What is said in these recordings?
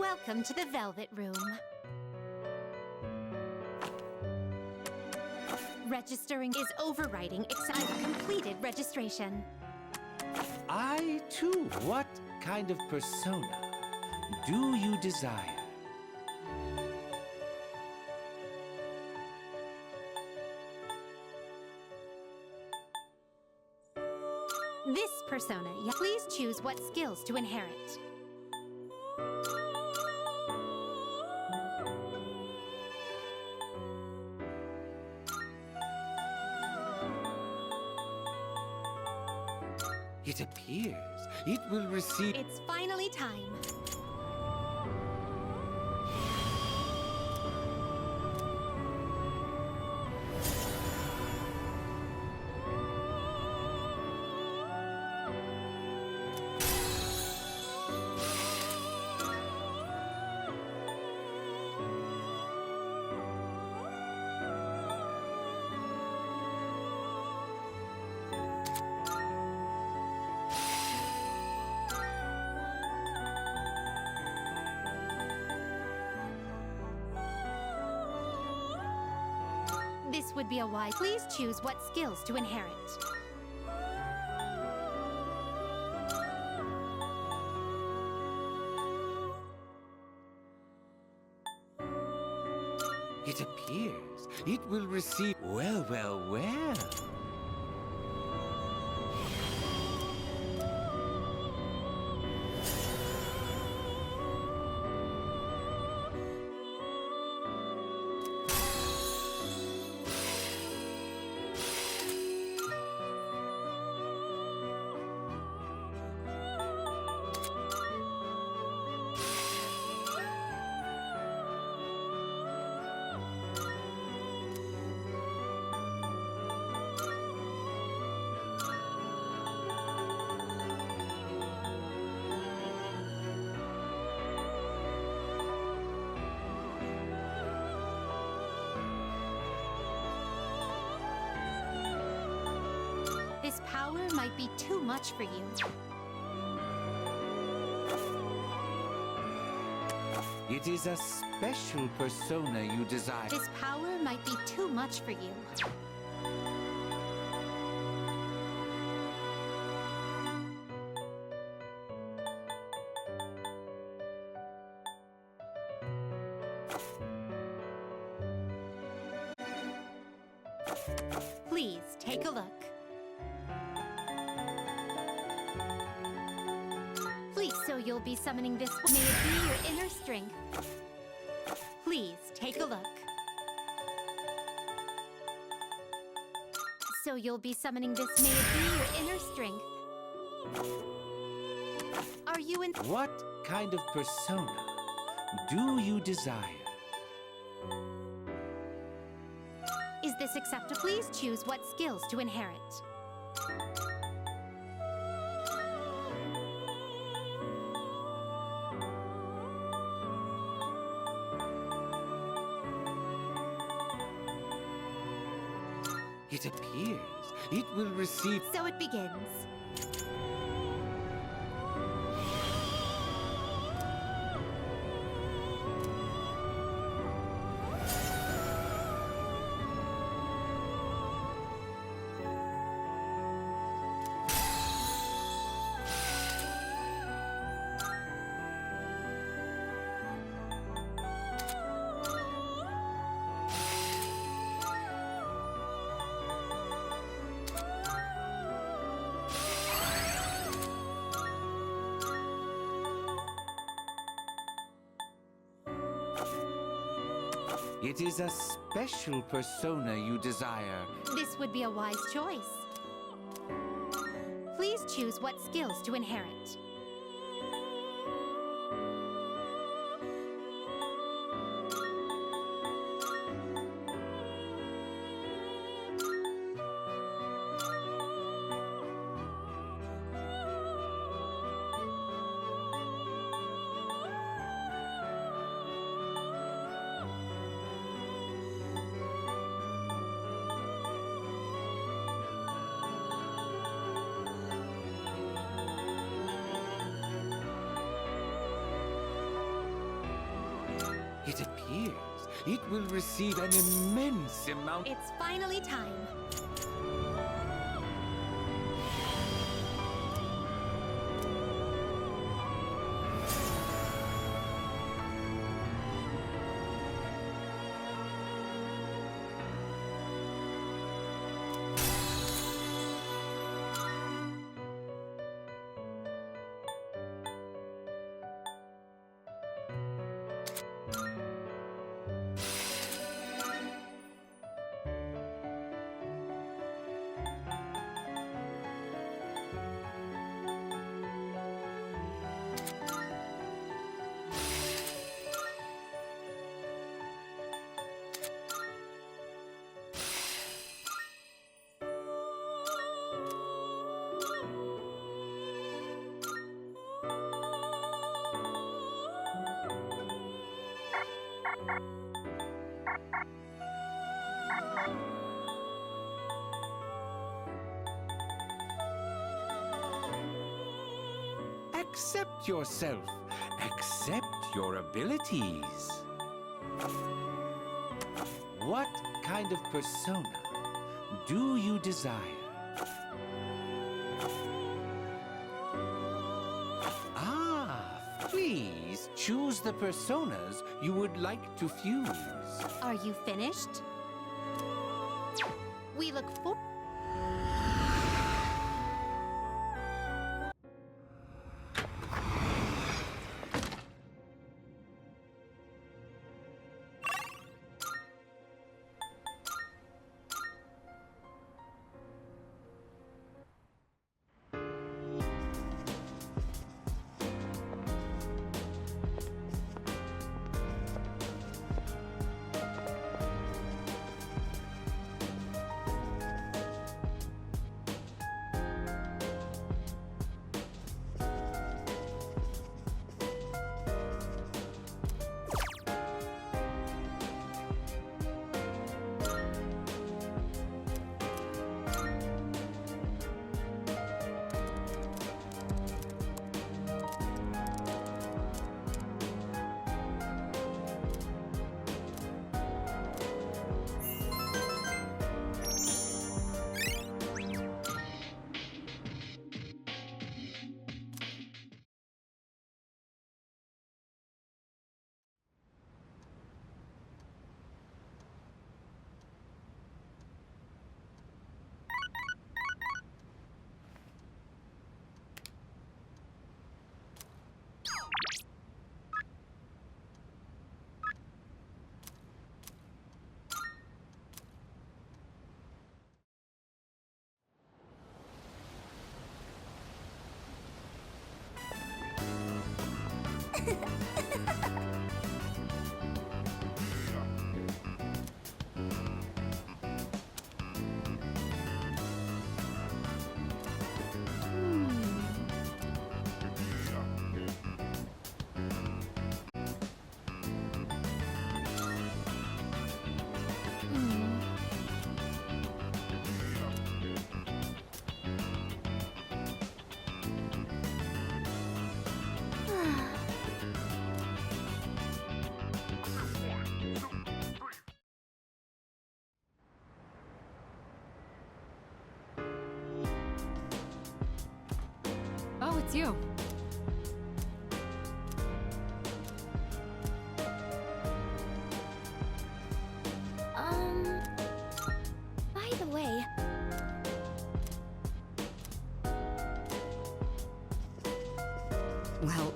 Welcome to the Velvet Room. Registering is overriding, except I've completed registration. I, too. What kind of persona do you desire? This persona, please choose what skills to inherit. It appears it will receive... It's finally time. This would be a wise. Please choose what skills to inherit. It appears it will receive... Well, well, well. This power might be too much for you. It is a special persona you desire. This power might be too much for you. Please take a look. Please, so you'll be summoning this. May it be your inner strength. Please take a look. So you'll be summoning this. May it be your inner strength. Are you in? What kind of persona do you desire? Is this acceptable? Please choose what skills to inherit. It appears it will receive... So it begins. It is a special persona you desire. This would be a wise choice. Please choose what skills to inherit. It appears it will receive an immense amount. It's finally time. Accept yourself. Accept your abilities. What kind of persona do you desire? Please choose the personas you would like to fuse. Are you finished? We look forward. Oh, it's you. By the way, Well,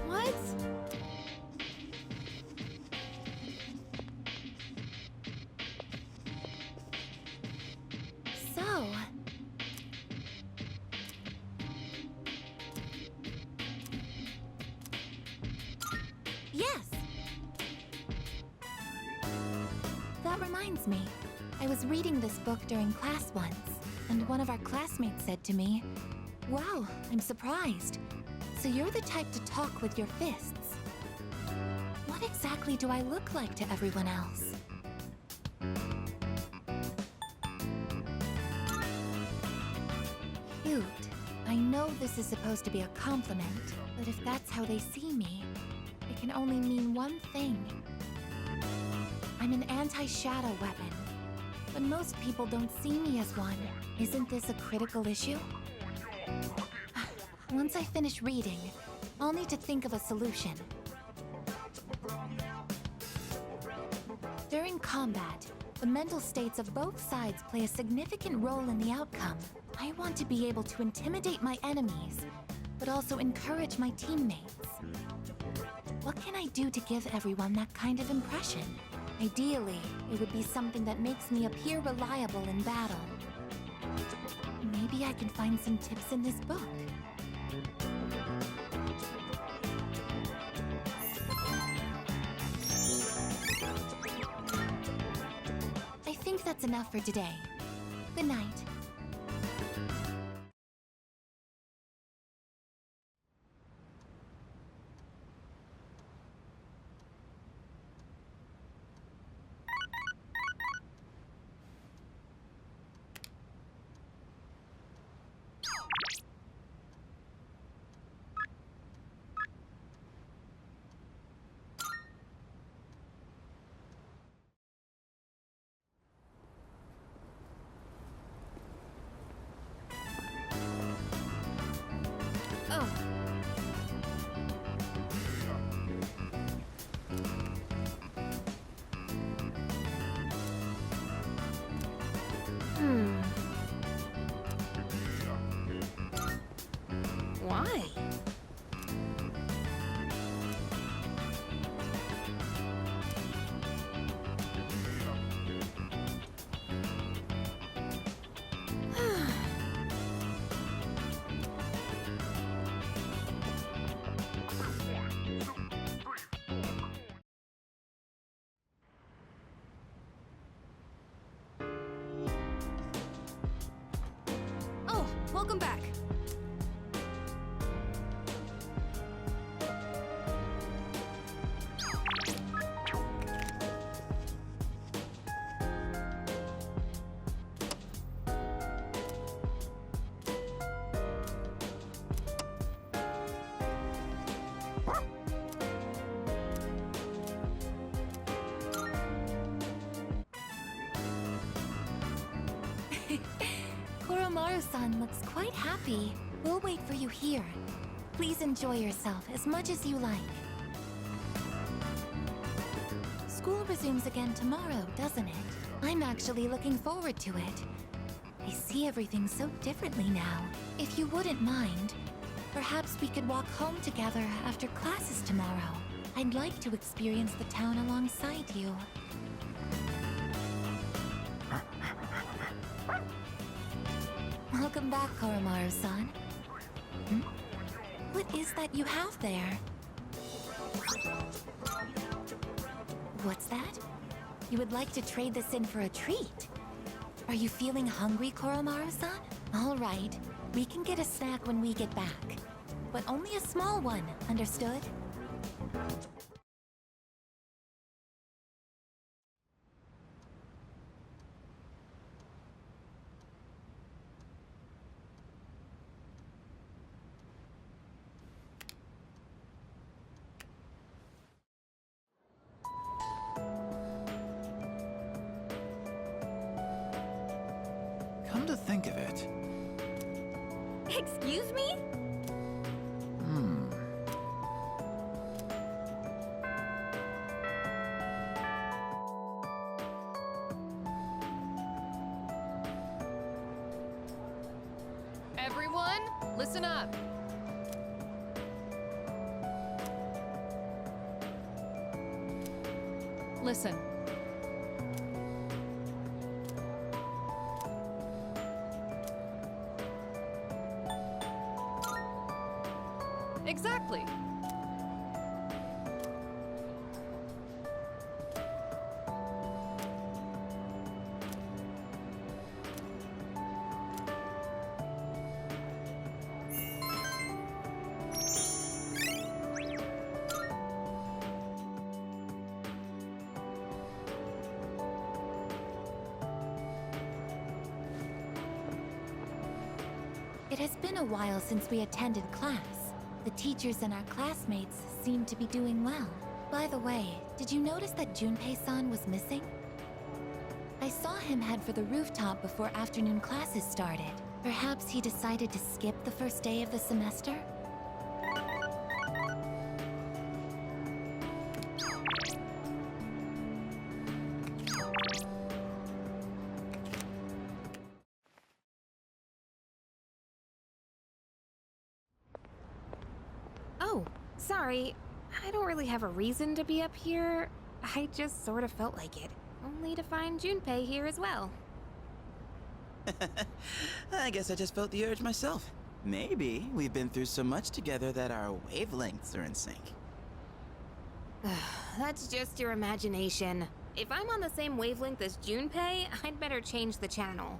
what? So, yes. That reminds me. I was reading this book during class once, and one of our classmates said to me, Wow, I'm surprised. So you're the type to talk with your fists. What exactly do I look like to everyone else? Cute. I know this is supposed to be a compliment, but if that's how they see me, it can only mean one thing. I'm an anti-shadow weapon, but most people don't see me as one. Isn't this a critical issue? Once I finish reading, I'll need to think of a solution. During combat, the mental states of both sides play a significant role in the outcome. I want to be able to intimidate my enemies, but also encourage my teammates. What can I do to give everyone that kind of impression? Ideally, it would be something that makes me appear reliable in battle. Maybe I can find some tips in this book. I think that's enough for today. Good night. Why? Oh, welcome back. Koromaru-san looks quite happy. We'll wait for you here. Please enjoy yourself as much as you like. School resumes again tomorrow, doesn't it? I'm actually looking forward to it. I see everything so differently now. If you wouldn't mind, perhaps we could walk home together after classes tomorrow. I'd like to experience the town alongside you. Welcome back, Koromaru-san. What is that you have there? What's that? You would like to trade this in for a treat? Are you feeling hungry, Koromaru-san? All right, we can get a snack when we get back. But only a small one, understood? Come to think of it. Excuse me? Everyone, listen up. Listen. Exactly. It has been a while since we attended class. The teachers and our classmates seem to be doing well. By the way, did you notice that Junpei-san was missing? I saw him head for the rooftop before afternoon classes started. Perhaps he decided to skip the first day of the semester? Oh, sorry. I don't really have a reason to be up here. I just sort of felt like it. Only to find Junpei here as well. I guess I just felt the urge myself. Maybe we've been through so much together that our wavelengths are in sync. That's just your imagination. If I'm on the same wavelength as Junpei, I'd better change the channel.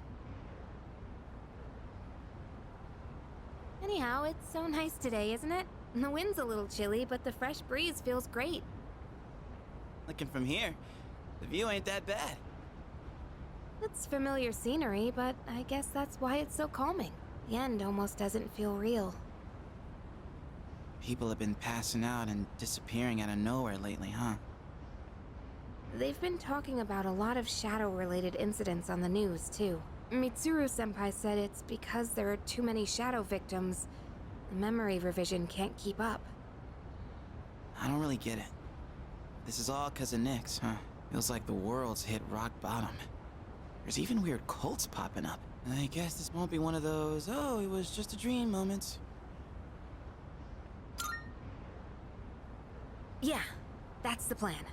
Anyhow, it's so nice today, isn't it? The wind's a little chilly, but the fresh breeze feels great. Looking from here, the view ain't that bad. It's familiar scenery, but I guess that's why it's so calming. The end almost doesn't feel real. People have been passing out and disappearing out of nowhere lately, huh? They've been talking about a lot of shadow-related incidents on the news, too. Mitsuru-senpai said it's because there are too many shadow victims. The memory revision can't keep up. I don't really get it. This is all 'cause of Nyx, huh? Feels like the world's hit rock bottom. There's even weird cults popping up. I guess this won't be one of those, oh, it was just a dream moments. Yeah, that's the plan.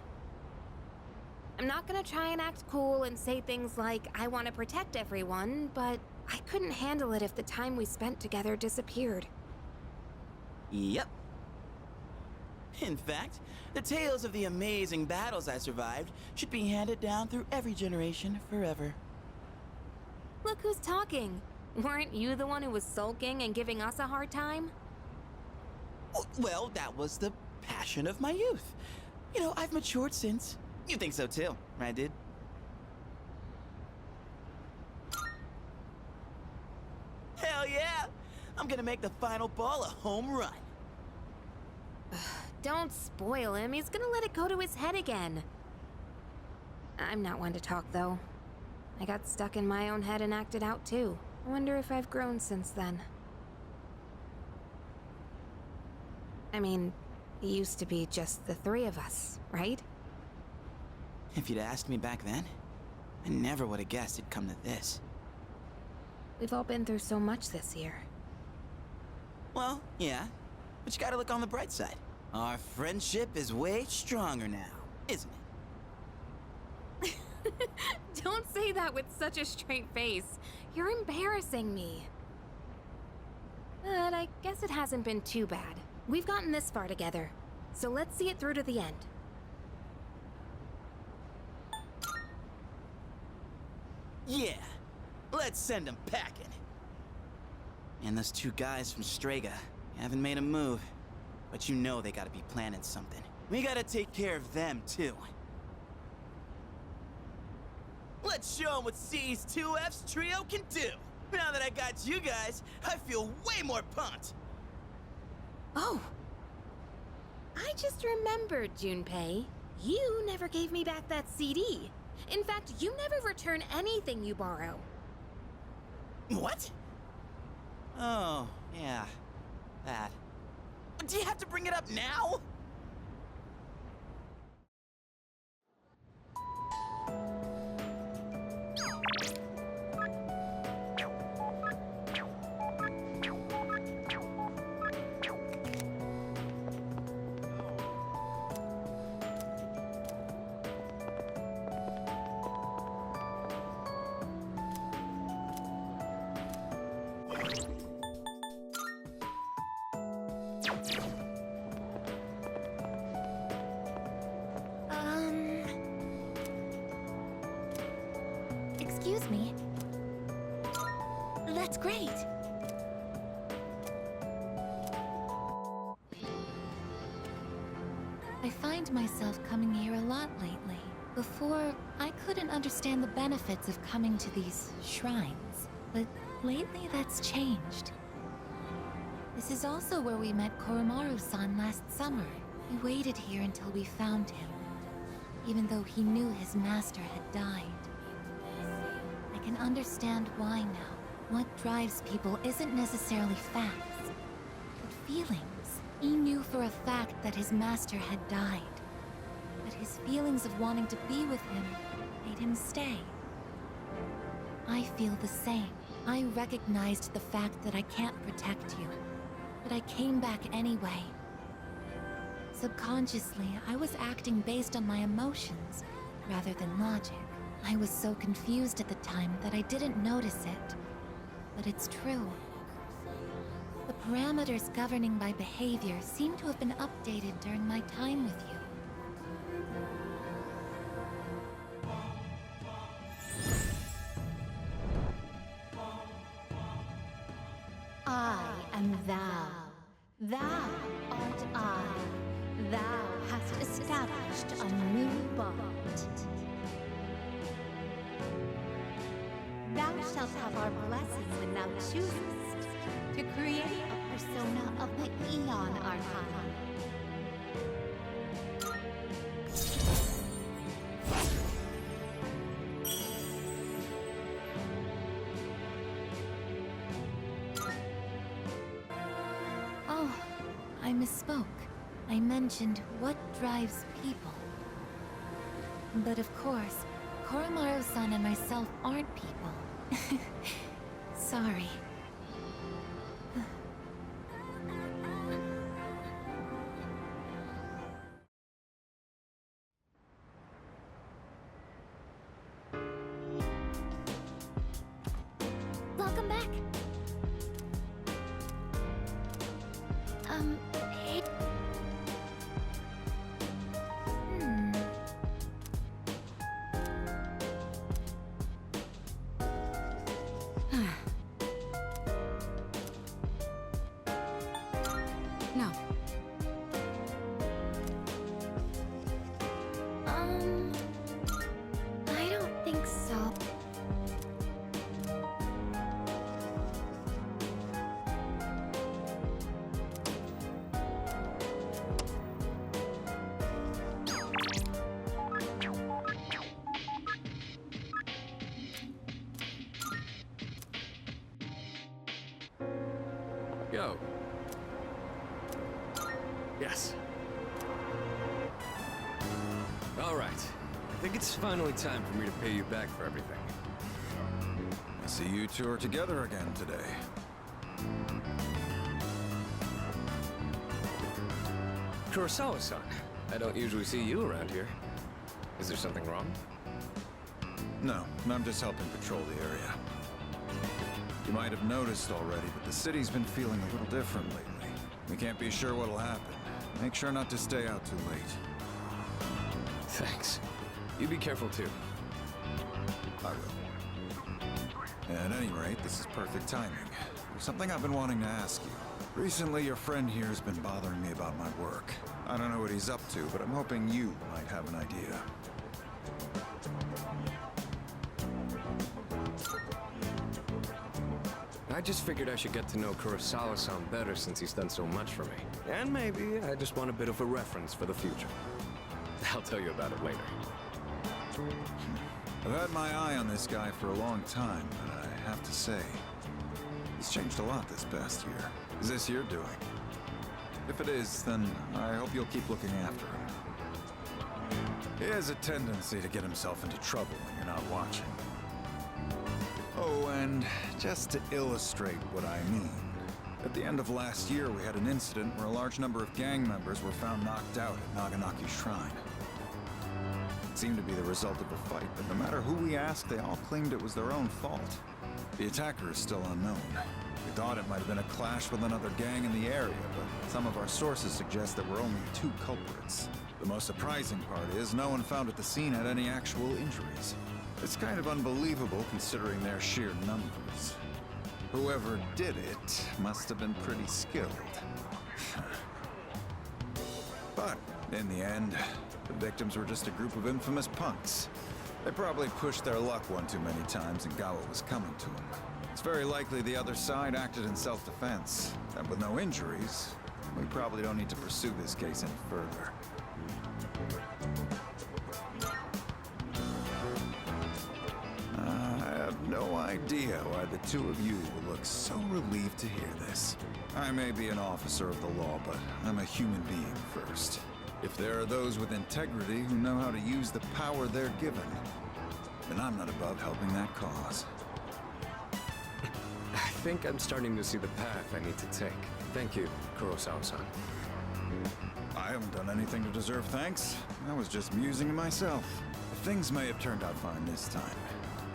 I'm not gonna try and act cool and say things like, I want to protect everyone, but I couldn't handle it if the time we spent together disappeared. Yep. In fact, the tales of the amazing battles I survived should be handed down through every generation forever. Look who's talking. Weren't you the one who was sulking and giving us a hard time? Oh, well, that was the passion of my youth. You know, I've matured since. You think so too, right, dude? Hell yeah! I'm gonna make the final ball a home run. Don't spoil him. He's gonna let it go to his head again. I'm not one to talk, though. I got stuck in my own head and acted out, too. I wonder if I've grown since then. I mean, it used to be just the three of us, right? If you'd asked me back then, I never would have guessed it'd come to this. We've all been through so much this year. Well, yeah, but you gotta look on the bright side. Our friendship is way stronger now, isn't it? Don't say that with such a straight face. You're embarrassing me. But I guess it hasn't been too bad. We've gotten this far together, so let's see it through to the end. Yeah, let's send them packing. And those two guys from Strega haven't made a move, but you know they gotta be planning something. We gotta take care of them, too. Let's show them what C's 2F's trio can do. Now that I got you guys, I feel way more pumped. Oh! I just remembered, Junpei. You never gave me back that CD. In fact, you never return anything you borrow. What? Oh, yeah. That. Do you have to bring it up now? Excuse me. That's great. I find myself coming here a lot lately. Before, I couldn't understand the benefits of coming to these shrines. But lately that's changed. This is also where we met Koromaru-san last summer. We waited here until we found him, even though he knew his master had died. I can understand why now. What drives people isn't necessarily facts, but feelings. He knew for a fact that his master had died, but his feelings of wanting to be with him made him stay. I feel the same. I recognized the fact that I can't protect you, but I came back anyway. Subconsciously, I was acting based on my emotions rather than logic. I was so confused at the time that I didn't notice it, but it's true. The parameters governing my behavior seem to have been updated during my time with you. I am thou. Thou art I. Thou hast established a new bond. Thou shalt have our blessing when thou choosest to create a persona of the Aeon Arcana. Oh, I misspoke. I mentioned what drives people. But of course, Koromaru-san and myself aren't people. Sorry. Welcome back. Hey. No. I don't think so. Yo. Yes. All right. I think it's finally time for me to pay you back for everything. I see you two are together again today. Kurosawa-san, I don't usually see you around here. Is there something wrong? No, I'm just helping patrol the area. You might have noticed already, but the city's been feeling a little different lately. We can't be sure what'll happen. Make sure not to stay out too late. Thanks. You be careful too. I will. At any rate, this is perfect timing. There's something I've been wanting to ask you. Recently, your friend here has been bothering me about my work. I don't know what he's up to, but I'm hoping you might have an idea. I just figured I should get to know Kurosawa-san better since he's done so much for me. And maybe I just want a bit of a reference for the future. I'll tell you about it later. I've had my eye on this guy for a long time, and I have to say, he's changed a lot this past year. Is this your doing? If it is, then I hope you'll keep looking after him. He has a tendency to get himself into trouble when you're not watching. Oh, and just to illustrate what I mean, at the end of last year we had an incident where a large number of gang members were found knocked out at Naganaki's shrine. It seemed to be the result of a fight, but no matter who we asked, they all claimed it was their own fault. The attacker is still unknown. We thought it might have been a clash with another gang in the area, but some of our sources suggest that we're only 2 culprits. The most surprising part is no one found at the scene had any actual injuries. It's kind of unbelievable considering their sheer numbers. Whoever did it must have been pretty skilled. But in the end, the victims were just a group of infamous punks. They probably pushed their luck one too many times and got what was coming to them. It's very likely the other side acted in self-defense. And with no injuries, we probably don't need to pursue this case any further. I have no idea why the two of you will look so relieved to hear this. I may be an officer of the law, but I'm a human being first. If there are those with integrity who know how to use the power they're given, then I'm not above helping that cause. I think I'm starting to see the path I need to take. Thank you, Kurosawa-san. I haven't done anything to deserve thanks. I was just musing to myself. Things may have turned out fine this time,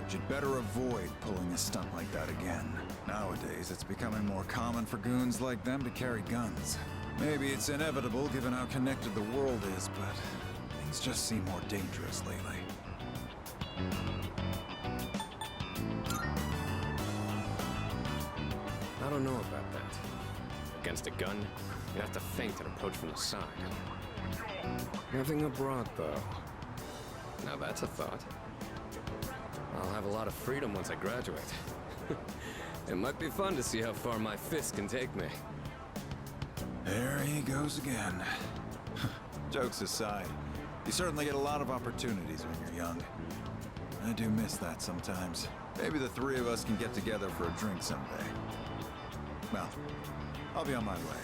but you'd better avoid pulling a stunt like that again. Nowadays, it's becoming more common for goons like them to carry guns. Maybe it's inevitable given how connected the world is, but things just seem more dangerous lately. I don't know about that. Against a gun, you have to feint and approach from the side. Nothing abroad, though. Now that's a thought. I'll have a lot of freedom once I graduate. It might be fun to see how far my fist can take me. There he goes again. Jokes aside, you certainly get a lot of opportunities when you're young. I do miss that sometimes. Maybe the three of us can get together for a drink someday. Well, I'll be on my way.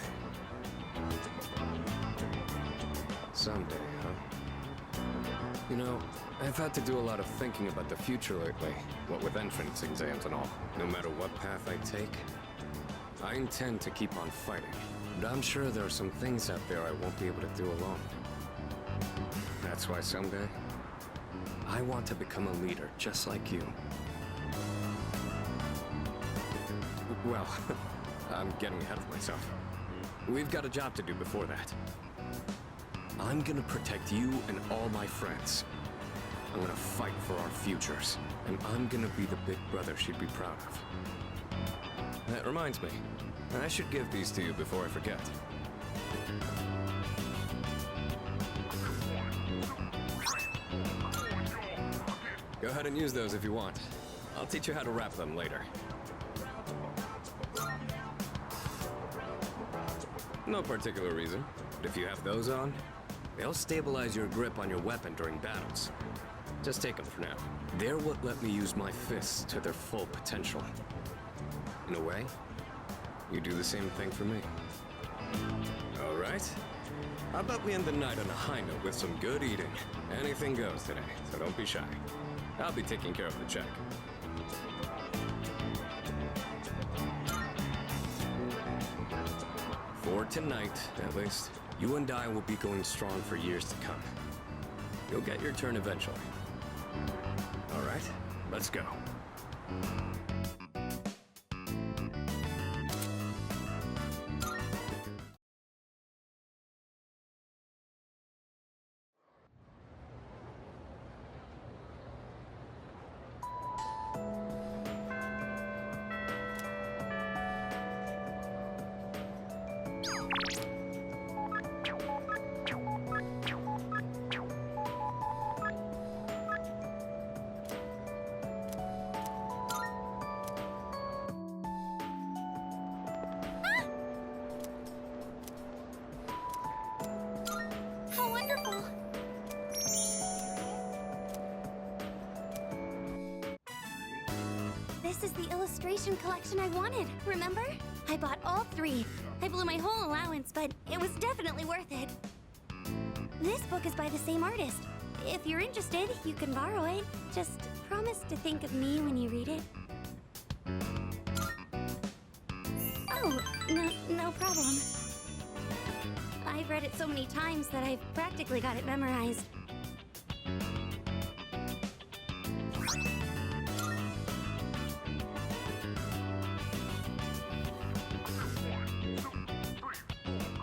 Someday, huh? You know, I've had to do a lot of thinking about the future lately, what with entrance exams and all. No matter what path I take, I intend to keep on fighting. But I'm sure there are some things out there I won't be able to do alone. That's why someday, I want to become a leader just like you. Well, I'm getting ahead of myself. We've got a job to do before that. I'm gonna protect you and all my friends. I'm gonna fight for our futures. And I'm gonna be the big brother she'd be proud of. That reminds me, I should give these to you before I forget. Go ahead and use those if you want. I'll teach you how to wrap them later. No particular reason, but if you have those on, they'll stabilize your grip on your weapon during battles. Just take them for now. They're what let me use my fists to their full potential. In a way, you do the same thing for me. All right. How about we end the night on a high note with some good eating? Anything goes today, so don't be shy. I'll be taking care of the check. For tonight, at least, you and I will be going strong for years to come. You'll get your turn eventually. All right, let's go. How wonderful! This is the illustration collection I wanted, remember? I bought all 3. I blew my whole allowance, but it was definitely worth it. This book is by the same artist. If you're interested, you can borrow it. Just promise to think of me when you read it. Oh, no problem. I've read it so many times that I've practically got it memorized.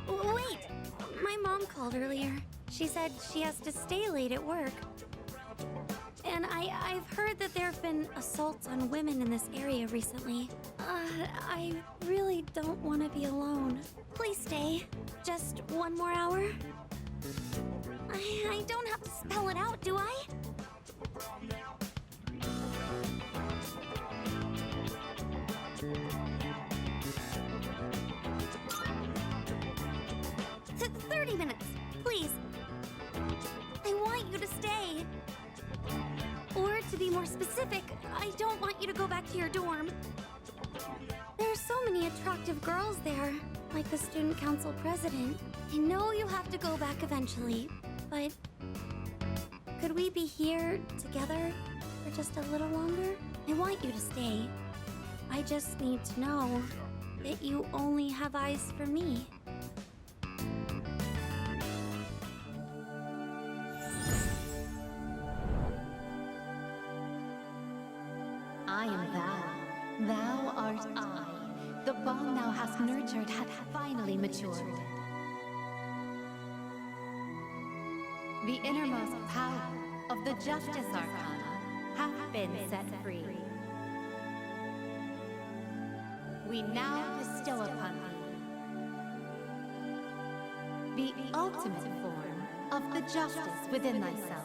Wait! My mom called earlier. She said she has to stay late at work. And I've heard that there have been assaults on women in this area recently. I really don't want to be alone. Please stay. Just one more hour? I don't have to spell it out, do I? to be more specific, I don't want you to go back to your dorm. There are so many attractive girls there, like the student council president. I know you have to go back eventually, but could we be here together for just a little longer? I want you to stay. I just need to know that you only have eyes for me. I am thou. Thou art I. The bond thou hast nurtured hath finally matured. The innermost power of the Justice Arcana hath been set free. We now bestow upon thee the ultimate form of the justice within thyself.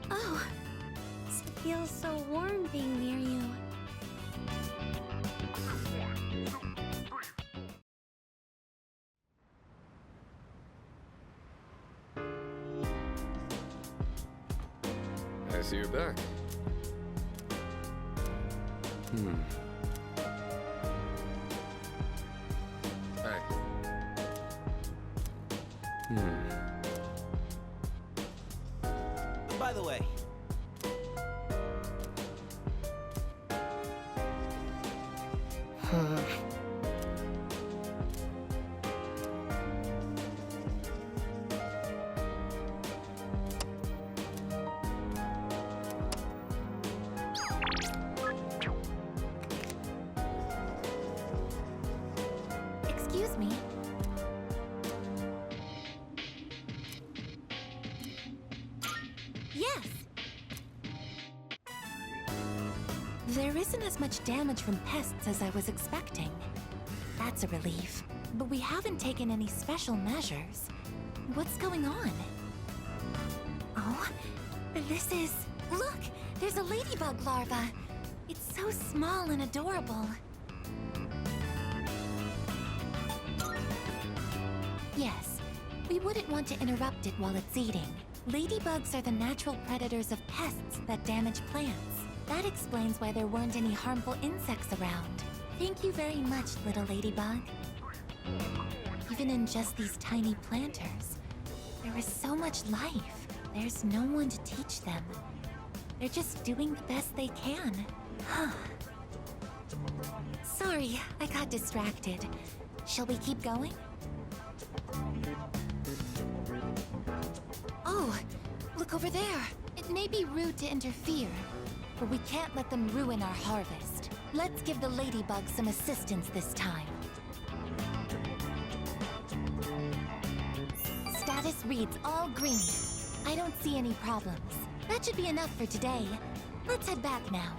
Oh, it feels so warm being near you. I see you're back. Hey. By the way, Excuse me. Yes! There isn't as much damage from pests as I was expecting. That's a relief. But we haven't taken any special measures. What's going on? Oh, this is... Look! There's a ladybug larva! It's so small and adorable. Yes, we wouldn't want to interrupt it while it's eating. Ladybugs are the natural predators of pests that damage plants. That explains why there weren't any harmful insects around. Thank you very much, little ladybug. Even in just these tiny planters, there is so much life. There's no one to teach them. They're just doing the best they can. Huh. Sorry, I got distracted. Shall we keep going? Oh, look over there. It may be rude to interfere, but we can't let them ruin our harvest. Let's give the ladybug some assistance this time. Status reads all green. I don't see any problems. That should be enough for today. Let's head back now.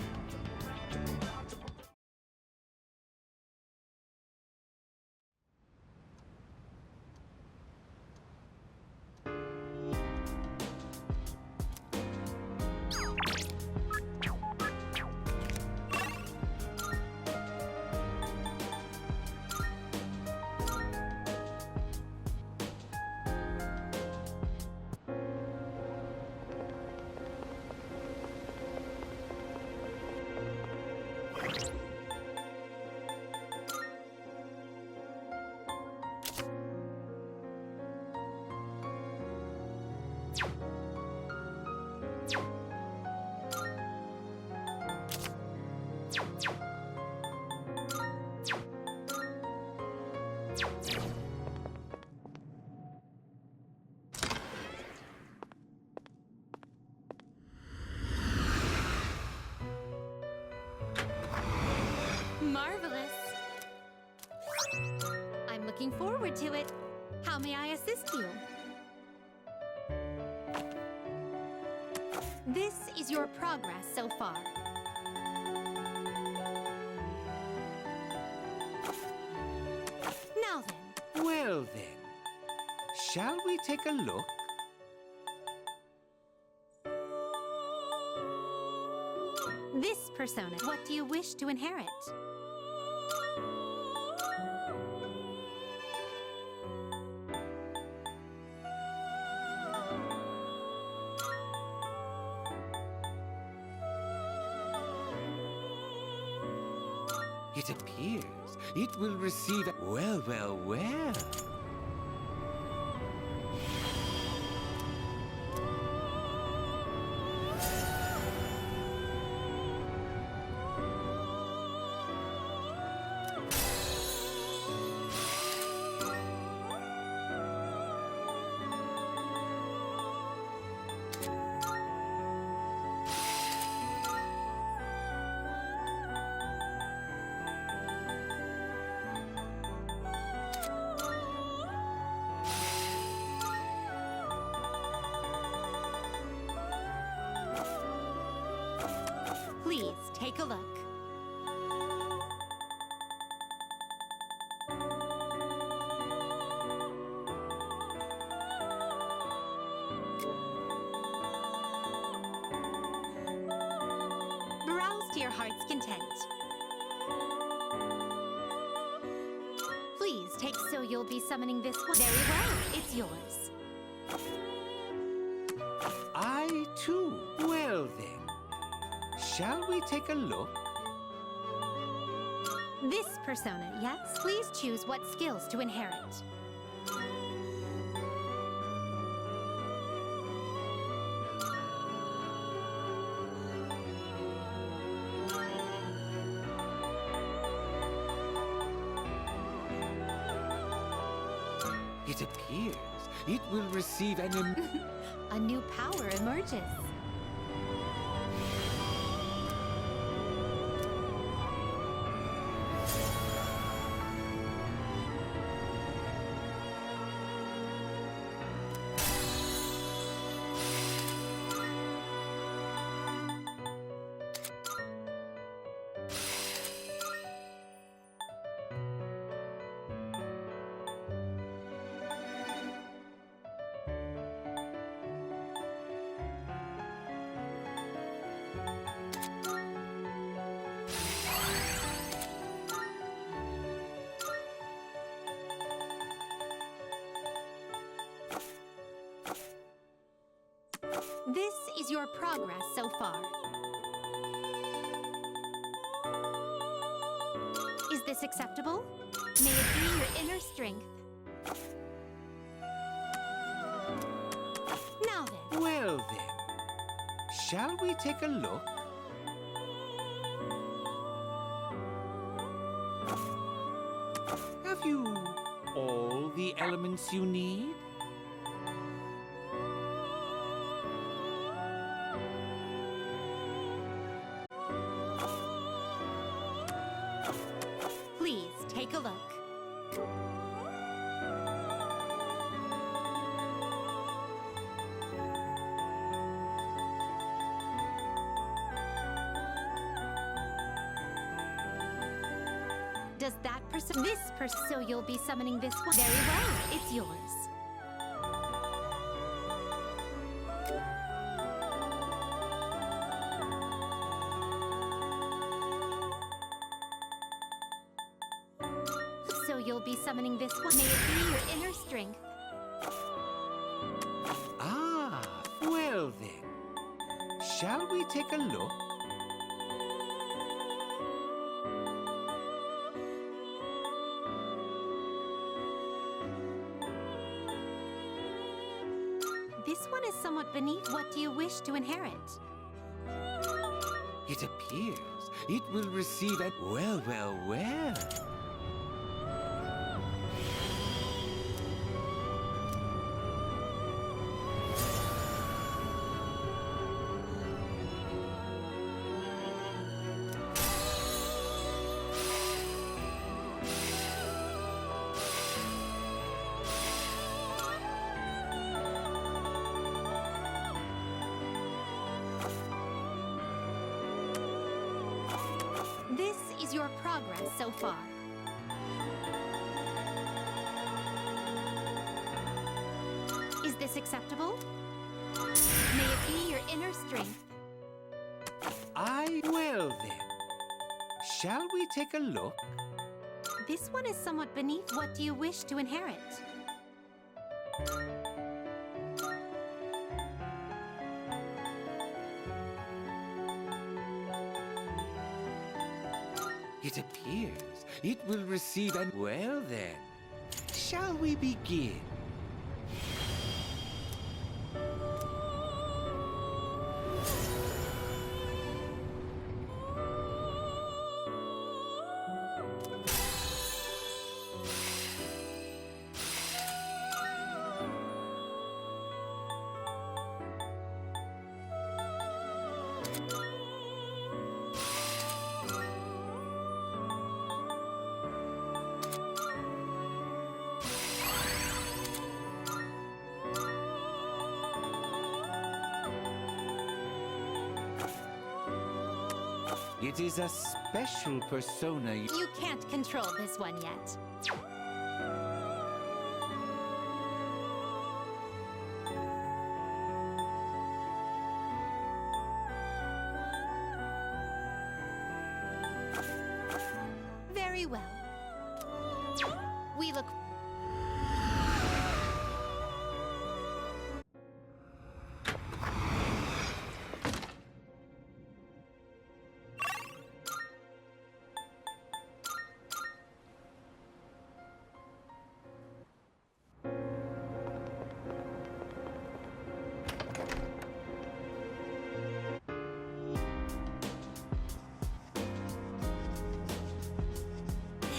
Marvelous. I'm looking forward to it. How may I assist you? This is your progress so far. Now then. Well then, shall we take a look? persona. What do you wish to inherit? It appears it will receive a... Well, well, well. Please take a look. Browse to your heart's content. Please take, so you'll be summoning this one. Very well, it's yours. I too. Well then. Shall we take a look? This persona, yes? Please choose what skills to inherit. It appears it will receive an... A new power emerges. This is your progress so far. Is this acceptable? May it be your inner strength. Now then. Well then. Shall we take a look? Have you all the elements you need? Please take a look. Does that so you'll be summoning this one? Very well, it's yours. So you'll be summoning this one? May it be your inner strength. Ah, well then. Shall we take a look? This one is somewhat beneath. What do you wish to inherit? It appears it will receive a... Well, well, well. This is your progress so far. Is this acceptable? May it be your inner strength. Well then. Shall we take a look? This one is somewhat beneath. What do you wish to inherit? It appears it will receive an... Well then. Shall we begin? It is a special persona. You can't control this one yet. Very well. We look...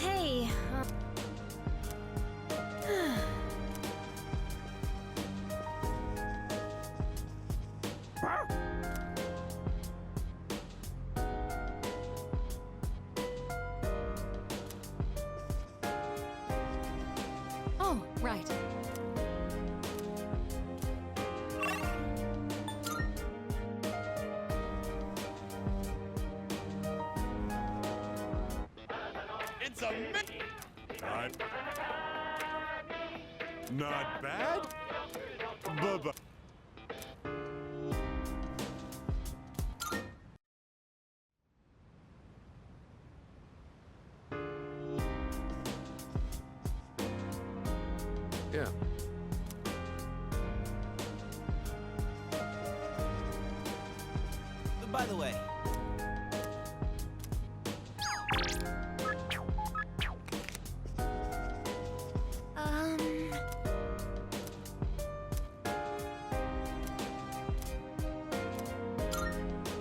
Hey, Oh, right. It's a not bad. Bye-bye. Yeah. By the way,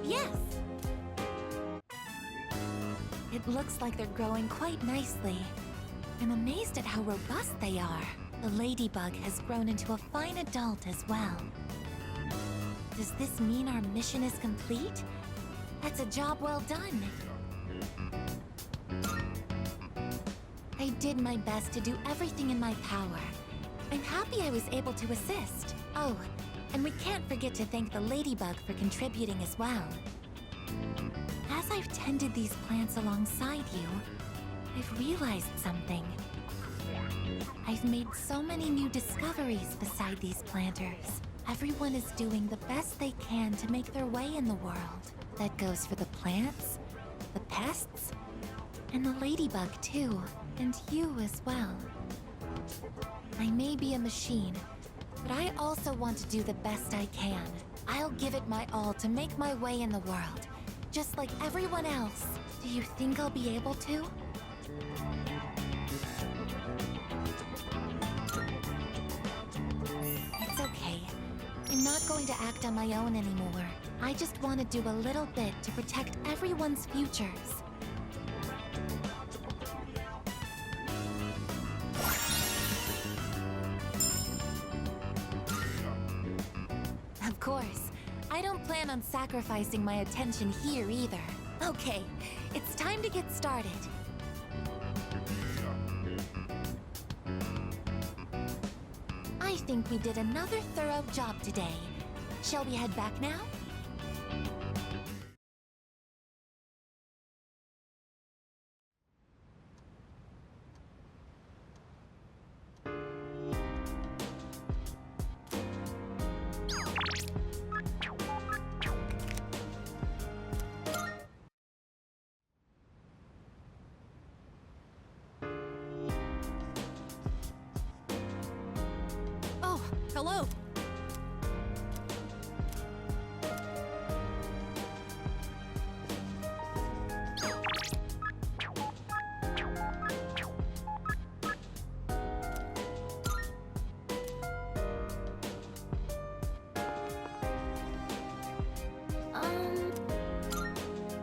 Yes. It looks like they're growing quite nicely. I'm amazed at how robust they are. The ladybug has grown into a fine adult as well. Does this mean our mission is complete? That's a job well done. I did my best to do everything in my power. I'm happy I was able to assist. Oh, and we can't forget to thank the ladybug for contributing as well. As I've tended these plants alongside you, I've realized something. I've made so many new discoveries beside these planters. Everyone is doing the best they can to make their way in the world. That goes for the plants, the pests, and the ladybug too, and you as well. I may be a machine, but I also want to do the best I can. I'll give it my all to make my way in the world, just like everyone else. Do you think I'll be able to? It's okay. I'm not going to act on my own anymore. I just want to do a little bit to protect everyone's futures. Of course, I don't plan on sacrificing my attention here either. Okay, it's time to get started. I think we did another thorough job today. Shall we head back now? Hello.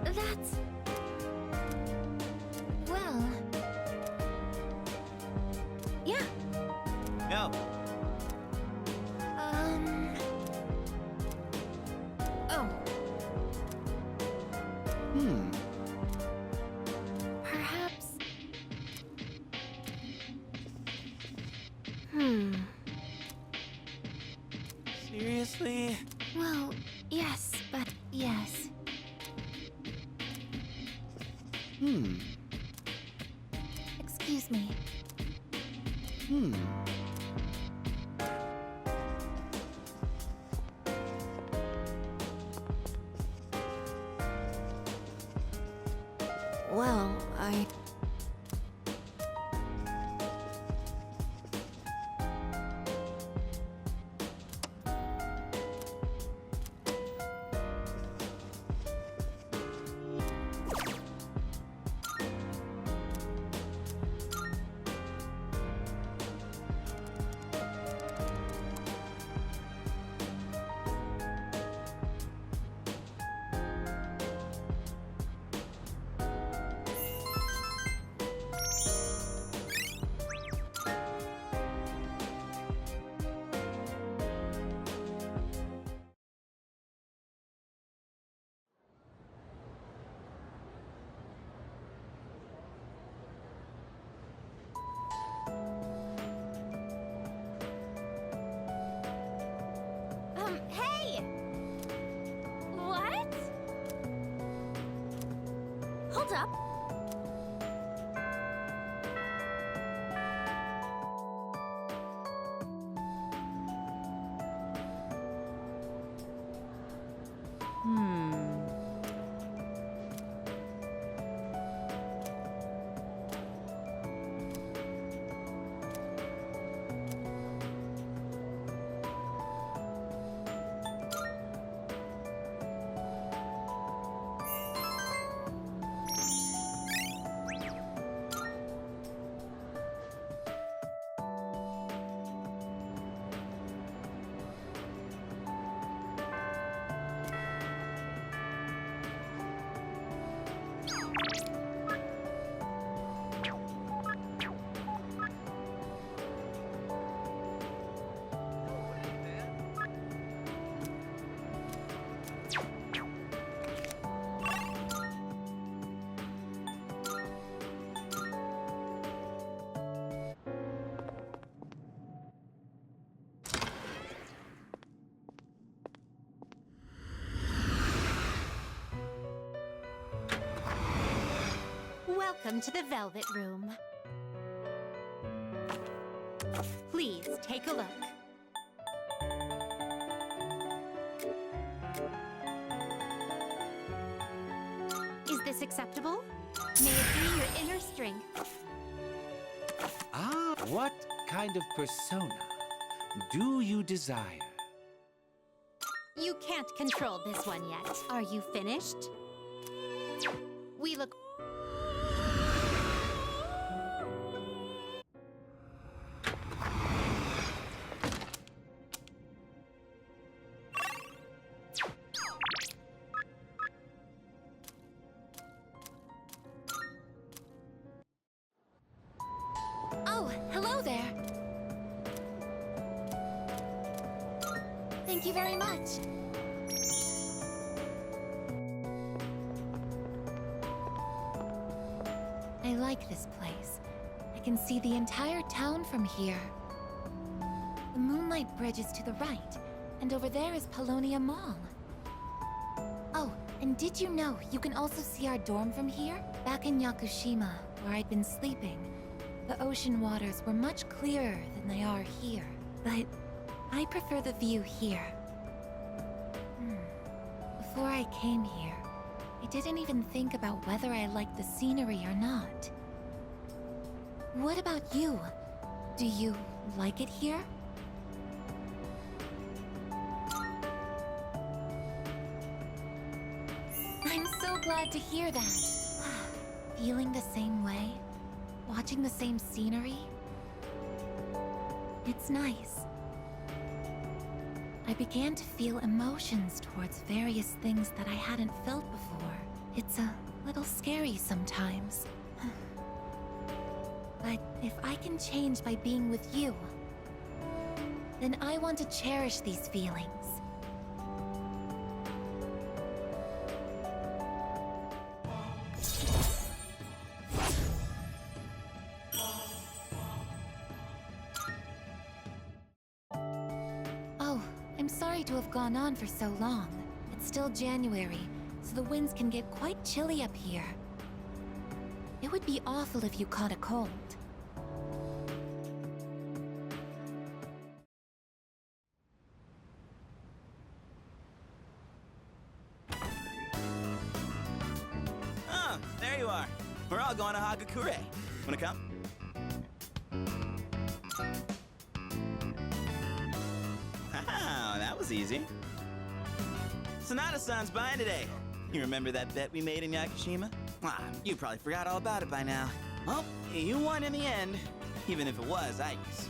That's... Well... Yeah. No. Oh, perhaps... Seriously? Well, yes, but... Yes. Excuse me. Well, I... Hey! What? Hold up. Welcome to the Velvet Room. Please take a look. Is this acceptable? May it be your inner strength. Ah, what kind of persona do you desire? You can't control this one yet. Are you finished? We look... Oh, hello there. Thank you very much. I like this place. I can see the entire town from here. The Moonlight Bridge is to the right, and over there is Polonia Mall. Oh, and did you know you can also see our dorm from here? Back in Yakushima, where I'd been sleeping, the ocean waters were much clearer than they are here. But I prefer the view here. Before I came here, I didn't even think about whether I liked the scenery or not. What about you? Do you like it here? I'm so glad to hear that. Feeling the same way? Watching the same scenery? It's nice. I began to feel emotions towards various things that I hadn't felt before. It's a little scary sometimes. But if I can change by being with you, then I want to cherish these feelings. Oh, I'm sorry to have gone on for so long. It's still January, so the winds can get quite chilly up here. It would be awful if you caught a cold. Oh, there you are. We're all going to Hagakure. Wanna come? Wow, that was easy. Sonata-san's buying today. You remember that bet we made in Yakushima? Ah, you probably forgot all about it by now. Well, you won in the end, even if it was ice.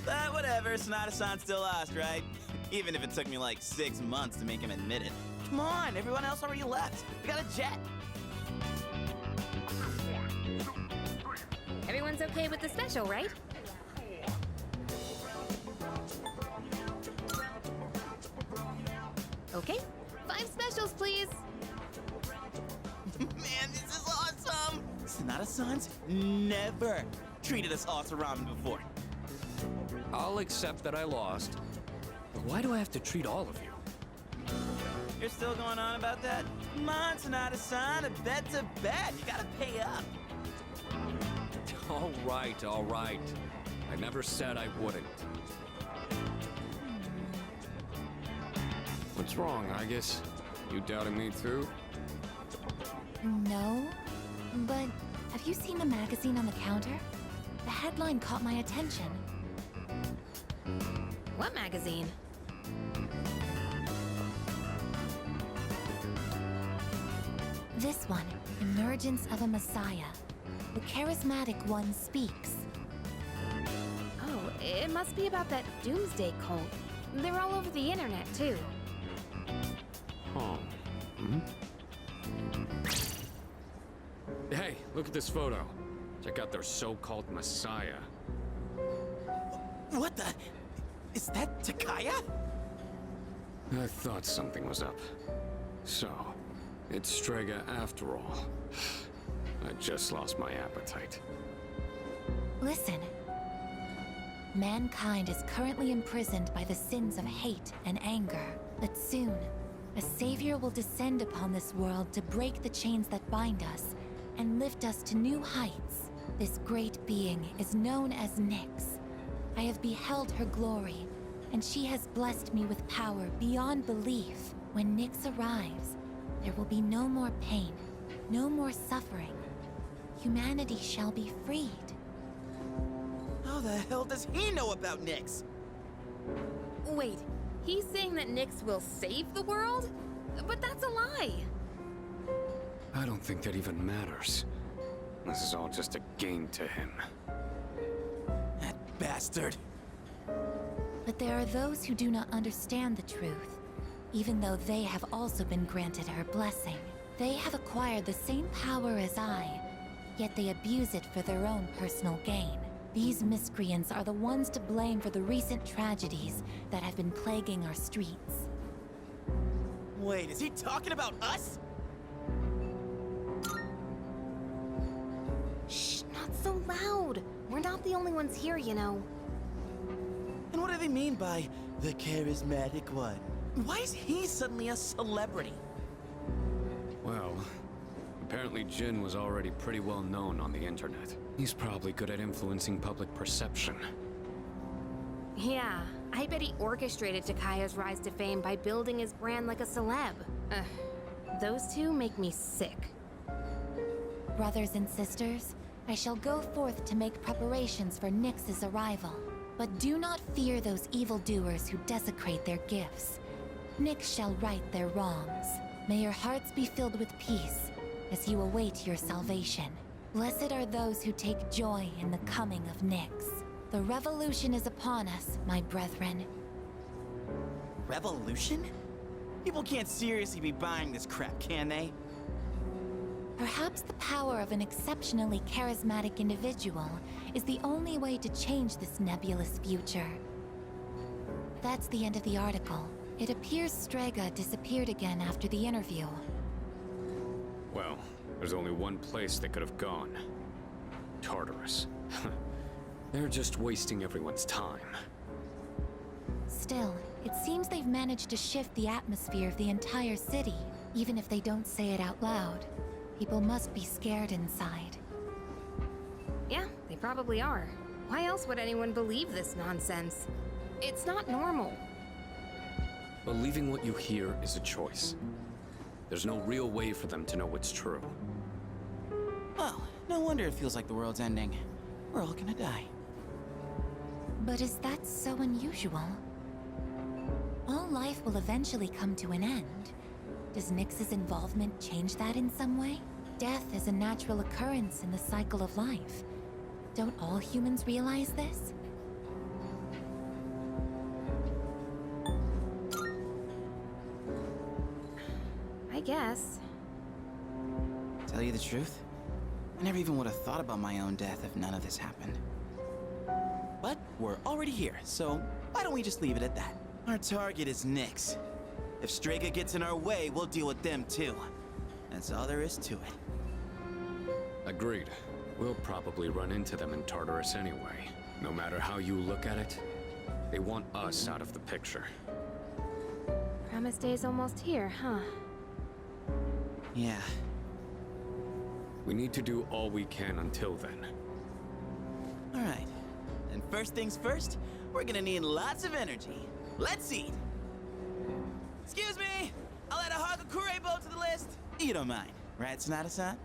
But whatever, Sonata-san still lost, right? Even if it took me like 6 months to make him admit it. Come on, everyone else already left. We got a jet. Everyone's okay with the special, right? Okay, 5 specials, please. Man, this is awesome! Sonata-san's never treated us all to ramen before. I'll accept that I lost. But why do I have to treat all of you? You're still going on about that? Come on, Sonata-san, a bet's a bet. You gotta pay up. All right, all right. I never said I wouldn't. What's wrong, Aigis? You doubting me too? No, but have you seen the magazine on the counter? The headline caught my attention. What magazine? This one, Emergence of a Messiah. The charismatic one speaks. Oh, it must be about that doomsday cult. They're all over the internet, too. Huh. Hmm? Hey, look at this photo. Check out their so-called messiah. What the? Is that Takaya? I thought something was up. So, it's Strega after all. I just lost my appetite. Listen. Mankind is currently imprisoned by the sins of hate and anger. But soon, a savior will descend upon this world to break the chains that bind us and lift us to new heights. This great being is known as Nyx. I have beheld her glory, and she has blessed me with power beyond belief. When Nyx arrives, there will be no more pain, no more suffering. Humanity shall be freed. How the hell does he know about Nyx? Wait, he's saying that Nyx will save the world? But that's a lie! I don't think that even matters. This is all just a game to him. That bastard. But there are those who do not understand the truth, even though they have also been granted her blessing. They have acquired the same power as I, yet they abuse it for their own personal gain. These miscreants are the ones to blame for the recent tragedies that have been plaguing our streets. Wait, is he talking about us? Shh, not so loud! We're not the only ones here, you know. And what do they mean by the charismatic one? Why is he suddenly a celebrity? Well, apparently Jin was already pretty well known on the internet. He's probably good at influencing public perception. Yeah, I bet he orchestrated Takaya's rise to fame by building his brand like a celeb. Those two make me sick. Brothers and sisters, I shall go forth to make preparations for Nyx's arrival. But do not fear those evildoers who desecrate their gifts. Nyx shall right their wrongs. May your hearts be filled with peace as you await your salvation. Blessed are those who take joy in the coming of Nyx. The revolution is upon us, my brethren. Revolution? People can't seriously be buying this crap, can they? Perhaps the power of an exceptionally charismatic individual is the only way to change this nebulous future. That's the end of the article. It appears Strega disappeared again after the interview. Well, there's only one place they could have gone. Tartarus. They're just wasting everyone's time. Still, it seems they've managed to shift the atmosphere of the entire city. Even if they don't say it out loud, people must be scared inside. Yeah, they probably are. Why else would anyone believe this nonsense? It's not normal. Believing what you hear is a choice. There's no real way for them to know what's true. Well, no wonder it feels like the world's ending. We're all gonna die. But is that so unusual? All life will eventually come to an end. Does Nyx's involvement change that in some way? Death is a natural occurrence in the cycle of life. Don't all humans realize this? I guess. Tell you the truth, I never even would have thought about my own death if none of this happened. But we're already here, so why don't we just leave it at that? Our target is Nyx. If Strega gets in our way, we'll deal with them too. That's all there is to it. Agreed. We'll probably run into them in Tartarus anyway. No matter how you look at it, they want us out of the picture. Promise Day's almost here, huh? Yeah. We need to do all we can until then. All right. And first things first, we're gonna need lots of energy. Let's eat. Excuse me! I'll add a Hagakure bow to the list. You don't mind, right, Sonata-san?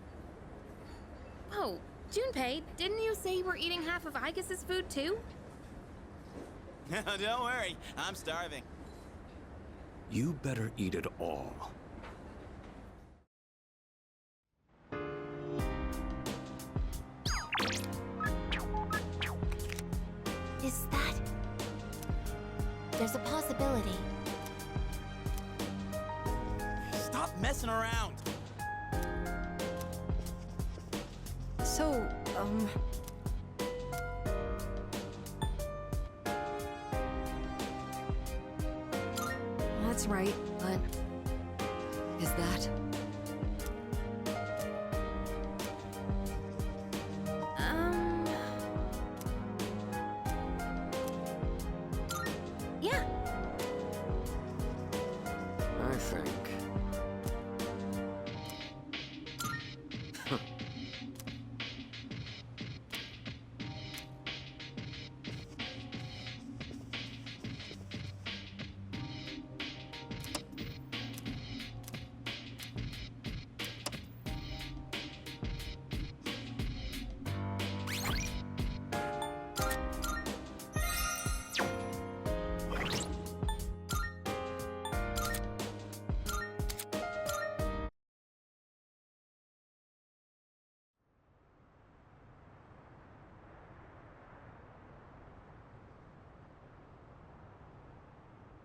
Oh, Junpei, didn't you say you were eating half of Aigis' food too? No, don't worry. I'm starving. You better eat it all. Is that... There's a possibility. Stop messing around. So, That's right, but... Is that...